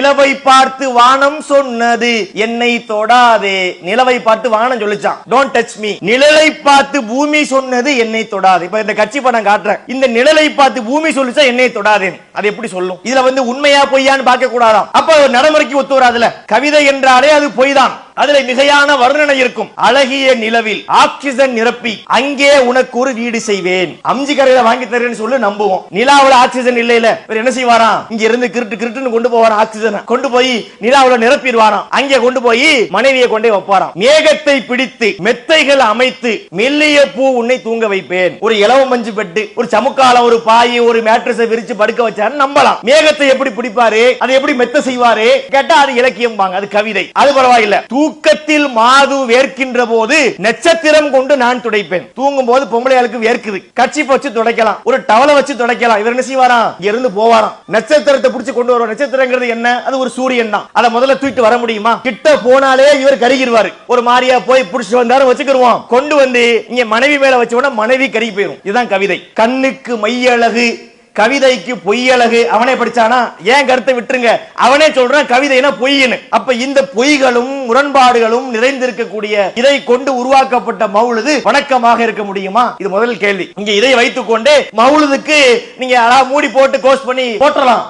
நிலவை பார்த்து வானம் சொன்னது என்னை தொடாதே. நிலவை பார்த்து வானம் சொல்லிச்சான், டோன்ட் டச் மீ. நிழலை பார்த்து பூமி சொன்னது என்னை தொடாதே. இப்ப இந்த கட்சி படம் காட்டுறேன், இந்த நிழலை பார்த்து பூமி சொல்லிச்சா என்னை தொடாதே, அது எப்படி சொல்லும்? இதுல உண்மையா பொய்யான்னு பார்க்க கூடாதாம். அப்ப நடைமுறைக்கு ஒத்து வராதுல. கவிதை என்றாலே அது பொய் தான். அதுல மிகையான வர்ணனை இருக்கும். அழகிய நிலவில் ஆக்சிஜன் நிரப்பி அங்கே உனக்கு ஒரு வீடு செய்வேன். அம்ஜி கரையில வாங்கி தரேன்னு சொல்லி நம்புவோம். நிலாவுல ஆக்சிஜன் இல்ல என்ன செய்வாராம்? இங்க இருந்து கிருட்டுன்னு கொண்டு போவாராம். ஆக்சிஜன் கொண்டு போய் நிலாவுல நிரப்பிடுவாராம். அங்கே கொண்டு போய் மனைவியை கொண்டே வைப்பாராம். மேகத்தை பிடித்து மெத்தைகள் அமைத்து மெல்லிய பூ உன்னை தூங்க வைப்பேன். ஒரு இலவ மஞ்சு பெட்டு, ஒரு சமுக்கால, ஒரு பாய், ஒரு மேட்ரஸை விரிச்சு படுக்க வச்சாரு நம்பலாம். மேகத்தை எப்படி பிடிப்பாரு, அதை எப்படி மெத்த செய்வாரு கேட்டா அது இலக்கியம் பாங்க, அது கவிதை. அது பரவாயில்ல. தூக்கத்தில் மாது வேர்க்கின்ற போது நட்சத்திரம் கொண்டு நான் துடைப்பேன். தூங்கும் போது பொம்பளையாளுக்கு வேர்க்குது, கர்ச்சீப் வச்சு துடைக்கலாம், ஒரு டவலை வச்சு துடைக்கலாம். இவர் என்ன செய்வாராம்? இருந்து போவாராம், நட்சத்திரத்தை பிடிச்சு கொண்டு வருவார். நட்சத்திரங்கிறது என்ன? அது ஒரு சூரியன் தான். அதை முதல்ல தூக்கிட்டு வர முடியுமா? கிட்ட போனாலே இவர் கருகிடுவாரு. ஒரு மாதிரியா போய் பிடிச்சிட்டு வந்தாரு வச்சுக்கிடுவோம். கொண்டு வந்து இங்க மனைவி மேல வச்சோம்னா மனைவி கருகி போயிடும். இதுதான் கவிதை. கண்ணுக்கு மையழகு, கவிதைக்கு பொய்யழகு. அவனே படிச்சானா? ஏன் கருத்தை விட்டுருங்க, அவனே சொல்றான் கவிதைனா பொய்னு. அப்ப இந்த பொய்களும் முரண்பாடுகளும் நிறைந்திருக்கக்கூடிய இதை கொண்டு உருவாக்கப்பட்ட மௌலுது வணக்கமாக இருக்க முடியுமா? இது முதல் கேள்வி. இங்க இதை வைத்துக் கொண்டு மௌலுதுக்கு நீங்க மூடி போட்டு கோஸ் பண்ணி போட்டலாம்.